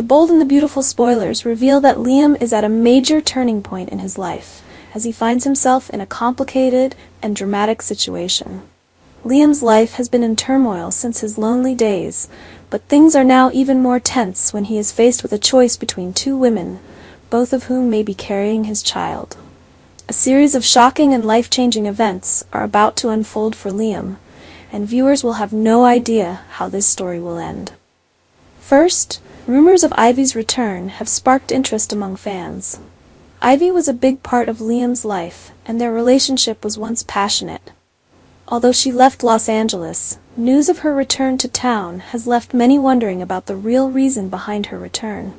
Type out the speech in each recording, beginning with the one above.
Bold and the Beautiful spoilers reveal that Liam is at a major turning point in his life, as he finds himself in a complicated and dramatic situation. Liam's life has been in turmoil since his lonely days, but things are now even more tense when he is faced with a choice between two women, both of whom may be carrying his child. A series of shocking and life-changing events are about to unfold for Liam, and viewers will have no idea how this story will end. First, rumors of Ivy's return have sparked interest among fans. Ivy was a big part of Liam's life, and their relationship was once passionate. Although she left Los Angeles, news of her return to town has left many wondering about the real reason behind her return.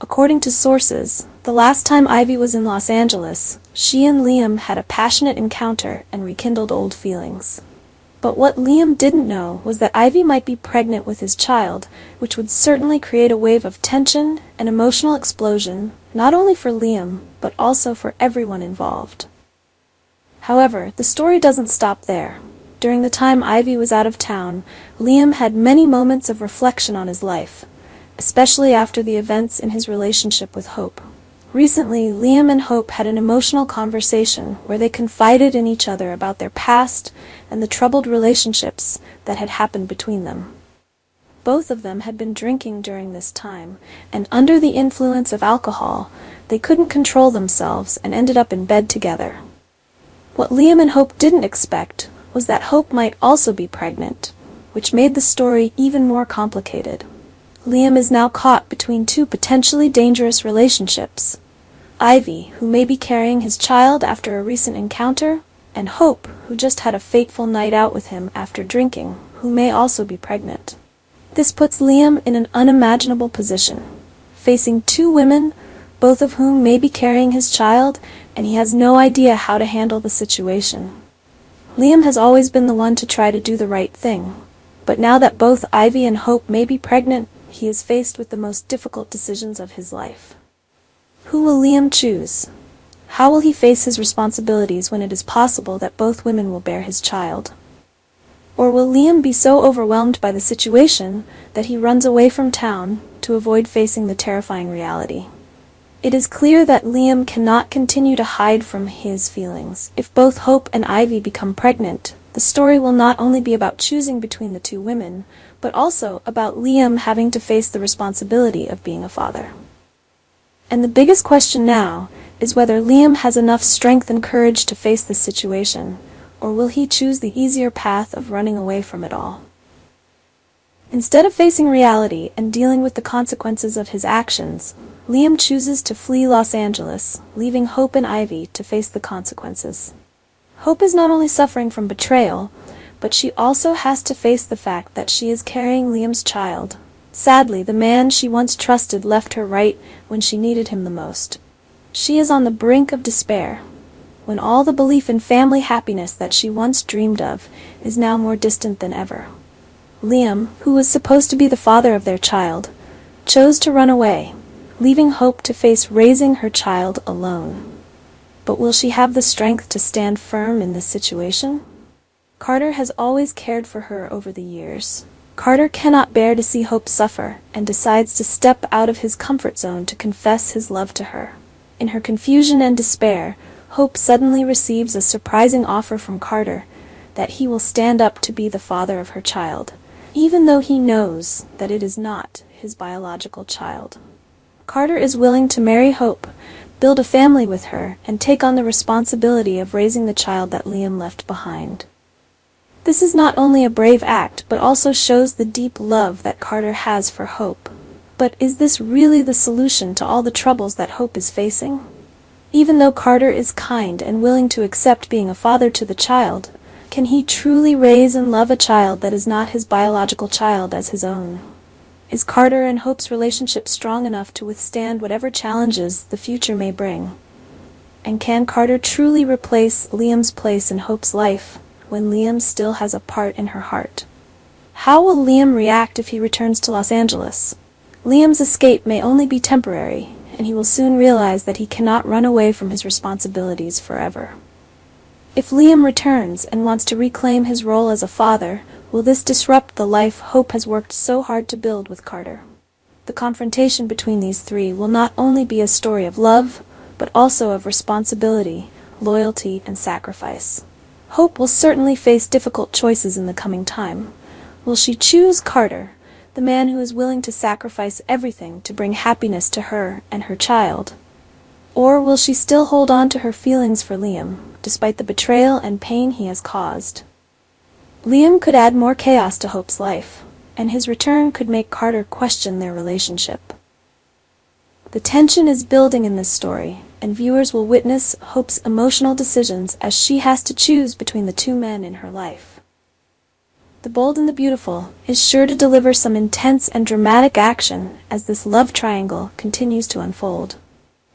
According to sources, the last time Ivy was in Los Angeles, she and Liam had a passionate encounter and rekindled old feelings. But what Liam didn't know was that Ivy might be pregnant with his child, which would certainly create a wave of tension and emotional explosion, not only for Liam, but also for everyone involved. However, the story doesn't stop there. During the time Ivy was out of town, Liam had many moments of reflection on his life, especially after the events in his relationship with Hope. Recently, Liam and Hope had an emotional conversation where they confided in each other about their past and the troubled relationships that had happened between them. Both of them had been drinking during this time, and under the influence of alcohol, they couldn't control themselves and ended up in bed together. What Liam and Hope didn't expect was that Hope might also be pregnant, which made the story even more complicated. Liam is now caught between two potentially dangerous relationships: Ivy, who may be carrying his child after a recent encounter, and Hope, who just had a fateful night out with him after drinking, who may also be pregnant. This puts Liam in an unimaginable position, facing two women, both of whom may be carrying his child, and he has no idea how to handle the situation. Liam has always been the one to try to do the right thing, but now that both Ivy and Hope may be pregnant, he is faced with the most difficult decisions of his life. Who will Liam choose? How will he face his responsibilities when it is possible that both women will bear his child? Or will Liam be so overwhelmed by the situation that he runs away from town to avoid facing the terrifying reality? It is clear that Liam cannot continue to hide from his feelings. If both Hope and Ivy become pregnant, the story will not only be about choosing between the two women, but also about Liam having to face the responsibility of being a father. And the biggest question now is whether Liam has enough strength and courage to face this situation, or will he choose the easier path of running away from it all? Instead of facing reality and dealing with the consequences of his actions, Liam chooses to flee Los Angeles, leaving Hope and Ivy to face the consequences. Hope is not only suffering from betrayal, but she also has to face the fact that she is carrying Liam's child. Sadly, the man she once trusted left her right when she needed him the most. She is on the brink of despair, when all the belief in family happiness that she once dreamed of is now more distant than ever. Liam, who was supposed to be the father of their child, chose to run away, leaving Hope to face raising her child alone. But will she have the strength to stand firm in this situation? Carter has always cared for her over the years. Carter cannot bear to see Hope suffer and decides to step out of his comfort zone to confess his love to her. In her confusion and despair, Hope suddenly receives a surprising offer from Carter that he will stand up to be the father of her child, even though he knows that it is not his biological child. Carter is willing to marry Hope, build a family with her, and take on the responsibility of raising the child that Liam left behind. This is not only a brave act, but also shows the deep love that Carter has for Hope. But is this really the solution to all the troubles that Hope is facing? Even though Carter is kind and willing to accept being a father to the child, can he truly raise and love a child that is not his biological child as his own? Is Carter and Hope's relationship strong enough to withstand whatever challenges the future may bring? And can Carter truly replace Liam's place in Hope's life when Liam still has a part in her heart? How will Liam react if he returns to Los Angeles? Liam's escape may only be temporary, and he will soon realize that he cannot run away from his responsibilities forever. If Liam returns and wants to reclaim his role as a father, will this disrupt the life Hope has worked so hard to build with Carter? The confrontation between these three will not only be a story of love, but also of responsibility, loyalty, and sacrifice. Hope will certainly face difficult choices in the coming time. Will she choose Carter, the man who is willing to sacrifice everything to bring happiness to her and her child? Or will she still hold on to her feelings for Liam, despite the betrayal and pain he has caused? Liam could add more chaos to Hope's life, and his return could make Carter question their relationship. The tension is building in this story, and viewers will witness Hope's emotional decisions as she has to choose between the two men in her life. The Bold and the Beautiful is sure to deliver some intense and dramatic action as this love triangle continues to unfold.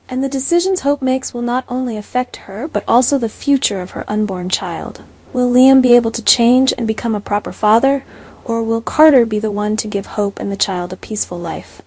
And the decisions Hope makes will not only affect her, but also the future of her unborn child. Will Liam be able to change and become a proper father, or will Carter be the one to give Hope and the child a peaceful life?